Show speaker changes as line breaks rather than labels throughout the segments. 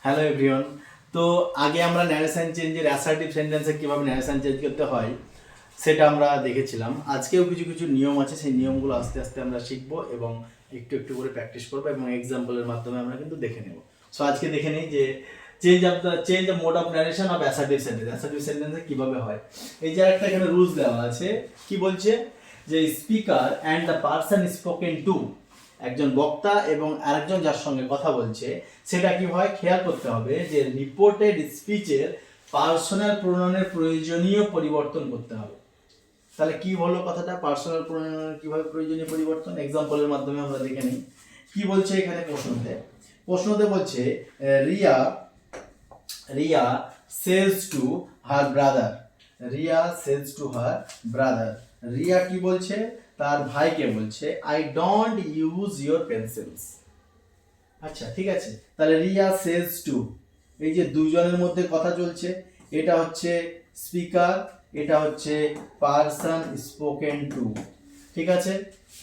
Hello everyone. তো আগে আমরা ন্যারেশন চেঞ্জের অ্যাসার্টিভ সেন্টেন্সে কীভাবে ন্যারেশন চেঞ্জ করতে হয় সেটা আমরা দেখেছিলাম। আজকেও কিছু কিছু নিয়ম আছে, সেই নিয়মগুলো আস্তে আস্তে আমরা শিখবো এবং একটু একটু করে প্র্যাকটিস করবো এবং এক্সাম্পলের মাধ্যমে আমরা কিন্তু দেখে নেব। সো আজকে দেখে নিই যে change the mode of narration of assertive sentence. Assertive সেন্টেন্সে কীভাবে হয়, এই যে একটা এখানে রুলস দেওয়া আছে। কি বলছে যে speaker and the person spoken to, একজন বক্তা এবং আরেকজন যার সঙ্গে কথা বলছে সেটা কি হয় খেয়াল করতে হবে যে রিপোর্টেড স্পিচের পার্সোনাল প্রোনাউনের প্রয়োজনীয় পরিবর্তন করতে হবে। তাহলে কি হলো কথাটা, পার্সোনাল প্রোনাউনের কিভাবে প্রয়োজনীয় পরিবর্তন, এক্সাম্পলের মাধ্যমে আমরা দেখে নিই। কি বলছে এখানে প্রশ্নতে বলছে Riya Riya says to her brother. Riya says to her brother, Riya কি বলছে, তার ভাইকে বলছে I don't use your pencils. আচ্ছা ঠিক আছে, তাহলে রিয়া সেজ টু, এই যে দুজনের মধ্যে কথা চলছে, এটা হচ্ছে স্পিকার, এটা হচ্ছে পারসন স্পোকেন টু। ঠিক আছে,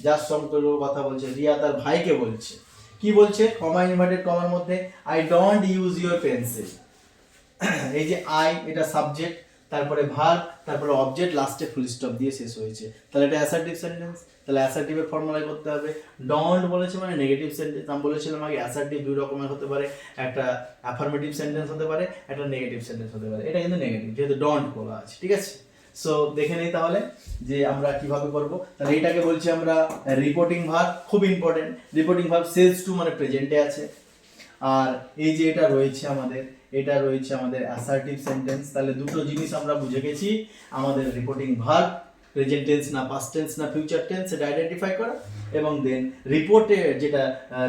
যার সঙ্গে কথা বলছে রিয়া তার ভাইকে বলছে, কি বলছে, কমা ইনভার্টেড কমার মধ্যে I don't use your pencil. এই যে আই এটা সাবজেক্ট, তারপরে ভার্ব, তারপরে অবজেক্ট, লাস্টে ফুল স্টপ দিয়ে শেষ হয়েছে। তাহলে এটা অ্যাসার্টিভ সেন্টেন্স। তাহলে অ্যাসার্টিভের ফর্মুলায় করতে হবে। ডন্ট বলেছে মানে নেগেটিভ সেন্টেন্স। আমি বলেছিলাম আগে অ্যাসার্টিভ দুই রকমের হতে পারে, একটা অ্যাফার্মেটিভ সেন্টেন্স হতে পারে, একটা নেগেটিভ সেন্টেন্স হতে পারে। এটা কিন্তু নেগেটিভ যেহেতু ডন্ট বলা আছে। ঠিক আছে, সো দেখে নেই তাহলে যে আমরা কিভাবে করব। তাহলে এটাকে বলছি আমরা রিপোর্টিং ভার্ব, খুব important. Reporting verb says to মানে প্রেজেন্টে আছে। আর এই যে এটা রয়েছে আমাদের, এটা রয়েছে আমাদের অ্যাসার্টিভ সেন্টেন্স। তাহলে দুটো জিনিস আমরা বুঝে গেছি, আমাদের রিপোর্টিং ভার্ব প্রেজেন্ট টেন্স না পাস্ট টেন্স না ফিউচার টেন্স সেটা আইডেন্টিফাই করা, এবং দেন রিপোর্টে যেটা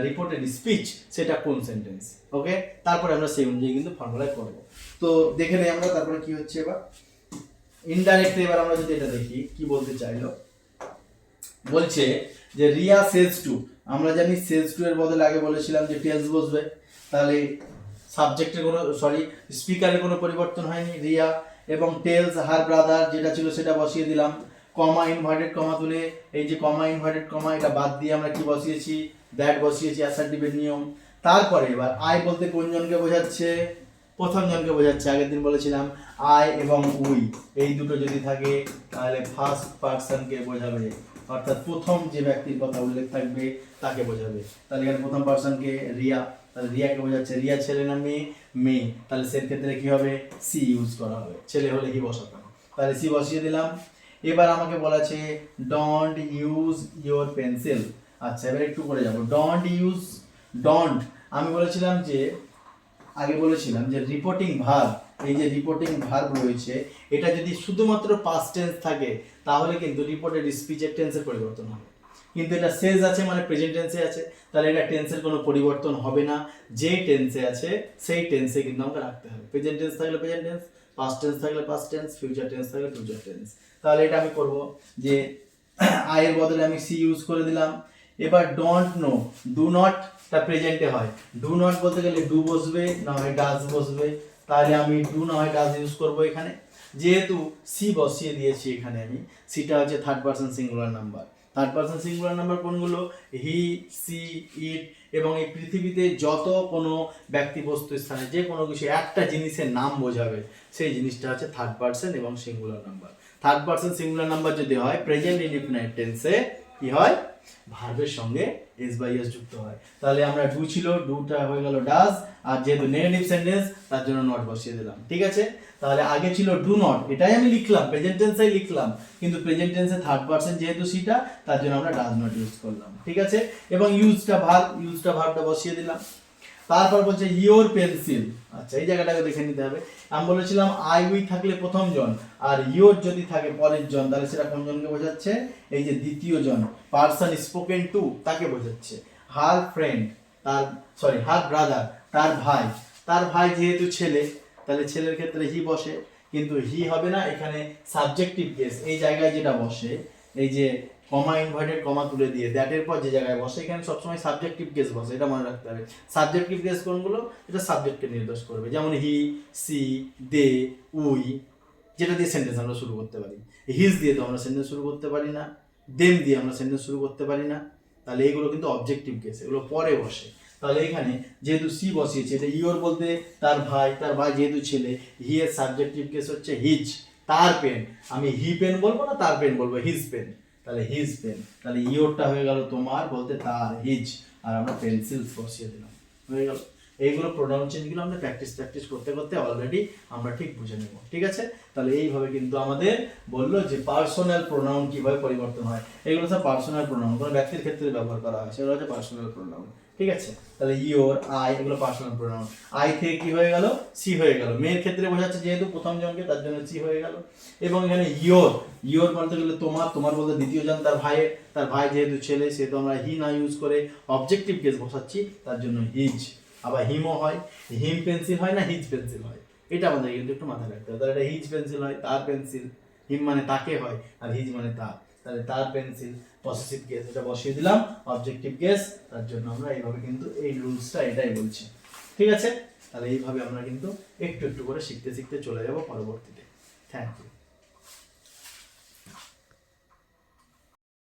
রিপোর্টেড স্পিচ সেটা কোন সেন্টেন্স। ওকে, তারপরে আমরা সেই অনুযায়ী কিন্তু ফর্মুলা করব। তো দেখে নেই আমরা তারপরে কি হচ্ছে। এবার ইনডাইরেক্টলি এবার আমরা যদি এটা দেখি কি বলতে চাইলো, বলছে যে রিয়া সেজ টু, আমরা জানি সেজ টু এর বদলে আগে বলেছিলাম যে টেলস বসবে। তাহলে সাবজেক্টের কোনো স্পিকারের কোনো পরিবর্তন হয়নি, রিয়া, এবং টেলস হার ব্রাদার যেটা ছিল সেটা বসিয়ে দিলাম। কমা ইনভার্টেড কমা তুলে, এই যে কমা ইনভার্টেড কমা এটা বাদ দিয়ে আমরা কি বসিয়েছি, দ্যাট বসিয়েছি, অ্যাসার্টিভের নিয়ম। তারপরে এবার আই বলতে কোন জনকে বোঝাচ্ছে, প্রথম জনকে বোঝাচ্ছে। আগের দিন বলেছিলাম আই এবং উই এই দুটো যদি থাকে তাহলে ফার্স্ট পার্সনকে বোঝাবে, অর্থাৎ প্রথম যে ব্যক্তির কথা উল্লেখ থাকবে তাকে বোঝাবে। তাহলে এখানে প্রথম পার্সনকে রিয়া, তাহলে রিয়াকে বোঝাচ্ছে। রিয়া ছেলে না মেয়ে, মেয়ে, তাহলে সে ক্ষেত্রে কি হবে, সি ইউজ করা হবে, ছেলে হলে হি বসাতাম। তাহলে সি বসিয়ে দিলাম। এবার আমাকে বলেছে ডোন্ট ইউজ ইওর পেন্সিল। আচ্ছা এবার একটু করে যাব, ডোন্ট ইউজ, ডোন্ট, আমি বলেছিলাম যে আগে বলেছিলাম যে রিপোর্টিং ভার্ব, এই যে রিপোর্টিং ভার্ব রয়েছে এটা যদি শুধুমাত্র পাস্ট টেন্স থাকে তাহলে কিন্তু রিপোর্টেড স্পিচের টেন্সের পরিবর্তন হবে, কিন্তু এটা সেজ আছে মানে প্রেজেন্ট টেন্সে আছে, তাহলে এটা টেন্সের কোনো পরিবর্তন হবে না। যে টেন্সে আছে সেই টেন্সে কিন্তু আমাকে রাখতে হবে। প্রেজেন্ট টেন্স থাকলে প্রেজেন্ট টেন্স, পাস্ট টেন্স থাকলে পাস্ট টেন্স, ফিউচার টেন্স থাকলে ফিউচার টেন্স। তাহলে এটা আমি করব যে আই এর বদলে আমি সি ইউজ করে দিলাম। এবার ডোন্ট নো, ডু নট টা প্রেজেন্টে হয়, ডু নট বলতে গেলে ডু বসবে না হয় ডাজ বসবে, তাহলে আমি ডু না হয় ডাজ ইউজ করব এখানে। যেহেতু সি বসিয়ে দিয়েছি এখানে আমি, সিটা হচ্ছে third person singular number. Third person singular number কোনগুলো, হি, সি, ইট, এবং এই পৃথিবীতে যত কোনো ব্যক্তি বস্তু স্থানে যে কোনো কিছু একটা জিনিসের নাম বোঝাবে সেই জিনিসটা হচ্ছে থার্ড পারসন এবং singular number. Third person singular number যদি হয় প্রেজেন্ট ইনডিফিনাইট টেন্সে কি হয়, ভার্বের সঙ্গে এস বাই এস যুক্ত হয়। তাহলে আমরা ডু ছিল, ডুটা হয়ে গেল ডাজ, আর যেহেতু নেগেটিভ সেন্টেন্স তার জন্য নট বসিয়ে দিলাম। ঠিক আছে, তাহলে আগে ছিল ডু নট, এটাই আমি লিখলাম, প্রেজেন্ট টেন্সেই লিখলাম, কিন্তু প্রেজেন্ট টেন্সে থার্ড পারসন যেহেতু সিটা তার জন্য আমরা ডাজ নট ইউজ করলাম। ঠিক আছে, এবং ইউজটা ভার্বটা বসিয়ে দিলাম। তারপর বলছে ইওর পেন্সিল। আচ্ছা এই জায়গাটাকে দেখে নিতে হবে। আমি বলেছিলাম আই উই থাকলে প্রথম জন, আর ইওর যদি থাকে পরের জন, তাহলে সেটা কোন জনকে বোঝাচ্ছে, এই যে দ্বিতীয় জন, পারসন স্পোকেন টু তাকে বোঝাচ্ছে। হার ফ্রেন্ড, তার হার ব্রাদার, তার ভাই, তার ভাই যেহেতু ছেলে তাহলে ছেলের ক্ষেত্রে হি বসে, কিন্তু হি হবে না, এখানে সাবজেক্টিভ কেস এই জায়গায় যেটা বসে, এই যে কমা ইনভার্টেড কমা তুলে দিয়ে দ্যাটের পর যে জায়গায় বসে এখানে সবসময় সাবজেক্টিভ কেস বসে, এটা মনে রাখতে হবে। সাবজেক্টিভ কেস কোনগুলো, এটা সাবজেক্টকে নির্দেশ করবে, যেমন হি, সি, দে, উই, যেটা দিয়ে সেন্টেন্স আমরা শুরু করতে পারি। হিজ দিয়ে তো আমরা সেন্টেন্স শুরু করতে পারি না, দেম দিয়ে আমরা সেন্টেন্স শুরু করতে পারি না, তাহলে এগুলো কিন্তু অবজেক্টিভ কেস, এগুলো পরে বসে। তাহলে এখানে যেহেতু সি বসিয়েছে, এটা ইওর বলতে তার ভাই যেহেতু ছেলে, হি এর সাবজেক্টিভ কেস হচ্ছে হিজ, তার পেন। আমি হি পেন বলবো না তার পেন বলবো, হিজ পেন, তাহলে হিজ পেন। তাহলে ইওরটা হয়ে গেল তোমার বলতে তার, হিজ, আর আমরা পেন্সিল বসিয়ে দিলাম, হয়ে গেল। এইগুলো প্রোনাউন চেঞ্জগুলো আমরা প্র্যাকটিস করতে করতে অলরেডি আমরা ঠিক বুঝে নেব, ঠিক আছে। তাহলে এইভাবে কিন্তু আমাদের বললো যে পার্সোনাল প্রোনাউন কিভাবে পরিবর্তন হয়। এগুলো সব পার্সোনাল প্রোনাউন, কোনো ব্যক্তির ক্ষেত্রে ব্যবহার করা হয়, সেগুলো হচ্ছে পার্সোনাল প্রোনাউন, ঠিক আছে। তাহলে ইওর, আই, এগুলো পার্সোনাল প্রোনাউন। আই থেকে কি হয়ে গেল, সি হয়ে গেল। মেয়ের ক্ষেত্রে বোঝাচ্ছে যেহেতু প্রথম জনকে, তার জন্য সি হয়ে গেল। এবং এখানে ইওর বলতে গেলে তোমার বলতে দ্বিতীয় জন, তার ভাই যেহেতু ছেলে, সেহেতু আমরা হি না ইউজ করে অবজেক্টিভ কেস বসাচ্ছি, তার জন্য হিজ। আবার হিমও হয়, হিম পেন্সিল হয় না হিজ পেন্সিল হয়, এটা আমাদের কিন্তু একটু মাথায় রাখতে হবে। তাহলে এটা হিজ পেন্সিল হয়, তার পেন্সিল, হিম মানে তাকে হয়, আর হিজ মানে তার, তাহলে তার পেন্সিল পসেসিভ কেস, এটা বসিয়ে দিলাম অবজেক্টিভ কেস। তার জন্য আমরা এইভাবে কিন্তু এই রুলসটা এটাই বলছি, ঠিক আছে। তাহলে এইভাবে আমরা কিন্তু একটু একটু করে শিখতে শিখতে চলে যাব পরবর্তীতে। Thank you.